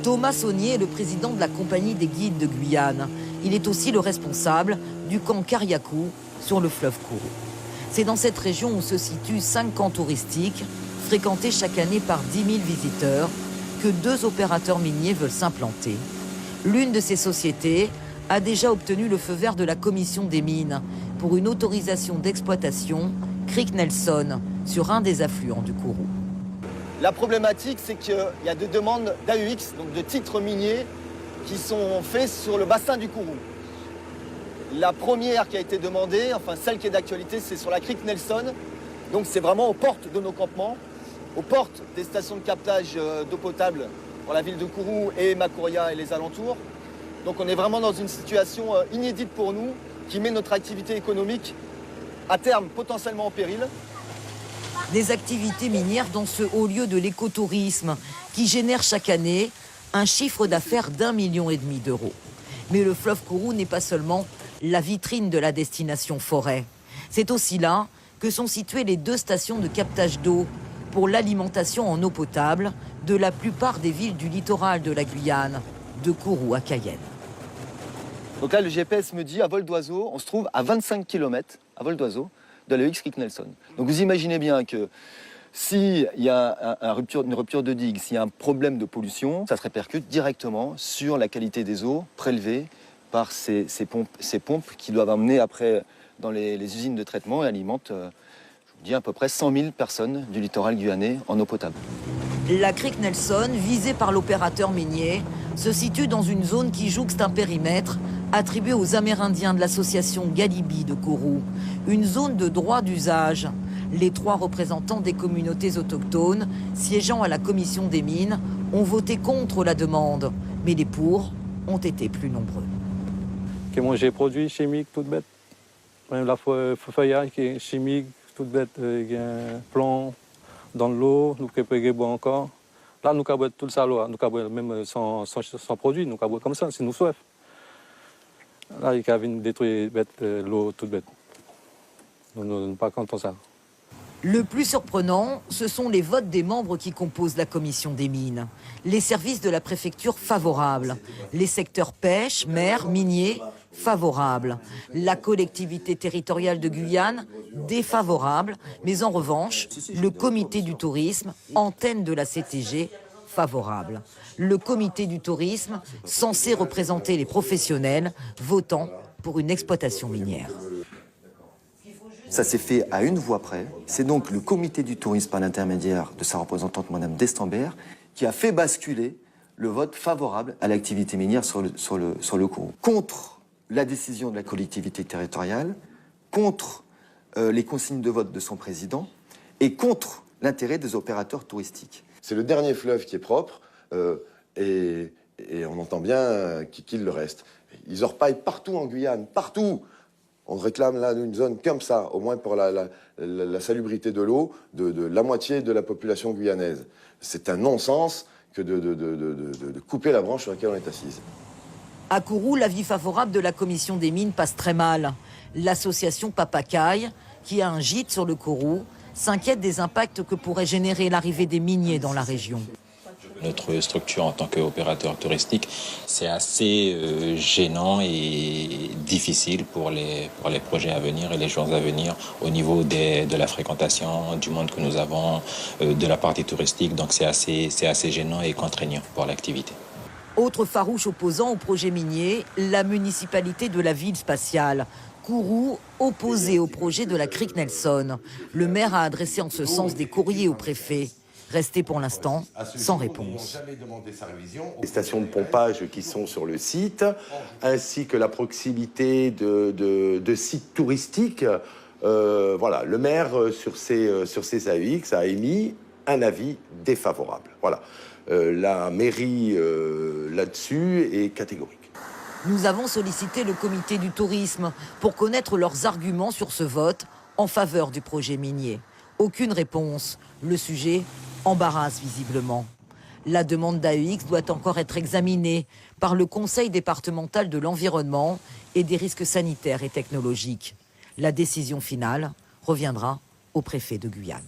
Thomas Saunier est le président de la compagnie des guides de Guyane. Il est aussi le responsable du camp Kariakou sur le fleuve Kourou. C'est dans cette région où se situent 5 camps touristiques, fréquentés chaque année par 10 000 visiteurs, que 2 opérateurs miniers veulent s'implanter. L'une de ces sociétés a déjà obtenu le feu vert de la commission des mines pour une autorisation d'exploitation Creek Nelson sur un des affluents du Kourou. La problématique, c'est qu'il y a des demandes d'AUX, donc de titres miniers, qui sont faits sur le bassin du Kourou. La première qui a été demandée, enfin celle qui est d'actualité, c'est sur la Creek Nelson. Donc c'est vraiment aux portes de nos campements, aux portes des stations de captage d'eau potable pour la ville de Kourou et Makouria et les alentours. Donc on est vraiment dans une situation inédite pour nous, qui met notre activité économique à terme potentiellement en péril. Des activités minières dans ce haut lieu de l'écotourisme qui génère chaque année un chiffre d'affaires d'1,5 million d'euros. Mais le fleuve Kourou n'est pas seulement la vitrine de la destination forêt. C'est aussi là que sont situées les 2 stations de captage d'eau pour l'alimentation en eau potable de la plupart des villes du littoral de la Guyane, de Kourou à Cayenne. Donc là, le GPS me dit, à vol d'oiseau, on se trouve à 25 km, à vol d'oiseau, de la UX Creek Nelson. Donc vous imaginez bien que s'il y a une rupture de digue, s'il y a un problème de pollution, ça se répercute directement sur la qualité des eaux prélevées par ces pompes qui doivent amener après dans les usines de traitement et alimentent, je vous dis, à peu près 100 000 personnes du littoral guyanais en eau potable. La Creek Nelson, visée par l'opérateur minier, se situe dans une zone qui jouxte un périmètre attribué aux Amérindiens de l'association Galibi de Kourou, une zone de droit d'usage. Les 3 représentants des communautés autochtones siégeant à la commission des mines ont voté contre la demande, mais les pour ont été plus nombreux. Qui manger produits chimiques tout bête. Même la feuillage qui est chimique, tout bête, il y a un plomb dans l'eau, nous qui pouvons boire encore. Là, nous avons tout ça, nous avons même sans produit, nous avons comme ça, c'est nous soif. Là, il y a détruire l'eau toute bête. Nous ne sommes pas contents de ça. Le plus surprenant, ce sont les votes des membres qui composent la commission des mines. Les services de la préfecture favorables. Les secteurs pêche, mer, minier, favorables. La collectivité territoriale de Guyane, défavorable. Mais en revanche, le comité du tourisme, antenne de la CTG, favorable. Le comité du tourisme, censé représenter les professionnels, votant pour une exploitation minière. Ça s'est fait à une voix près. C'est donc le comité du tourisme, par l'intermédiaire de sa représentante, Mme Destambert, qui a fait basculer le vote favorable à l'activité minière sur le Kourou. Contre la décision de la collectivité territoriale, contre les consignes de vote de son président et contre l'intérêt des opérateurs touristiques. C'est le dernier fleuve qui est propre et on entend bien qu'il le reste. Ils orpaillent partout en Guyane, partout. On réclame là une zone comme ça, au moins pour la salubrité de l'eau de la moitié de la population guyanaise. C'est un non-sens que de couper la branche sur laquelle on est assise. À Kourou, l'avis favorable de la commission des mines passe très mal. L'association Papacaille, qui a un gîte sur le Kourou, s'inquiète des impacts que pourrait générer l'arrivée des miniers dans la région. Notre structure en tant qu'opérateur touristique, c'est assez gênant et difficile pour les projets à venir et les jours à venir au niveau de la fréquentation, du monde que nous avons, de la partie touristique. Donc c'est assez gênant et contraignant pour l'activité. Autre farouche opposant au projet minier, la municipalité de la ville spatiale. Kourou, opposé au projet de la Creek Nelson. Le maire a adressé en ce sens des courriers au préfet. Resté pour l'instant sans réponse. Les stations de pompage qui sont sur le site, ainsi que la proximité de sites touristiques. Voilà, le maire, sur ces AUX, a émis un avis défavorable. Voilà. La mairie, là-dessus, est catégorique. Nous avons sollicité le comité du tourisme pour connaître leurs arguments sur ce vote en faveur du projet minier. Aucune réponse. Le sujet embarrasse visiblement. La demande d'AEX doit encore être examinée par le Conseil départemental de l'environnement et des risques sanitaires et technologiques. La décision finale reviendra au préfet de Guyane.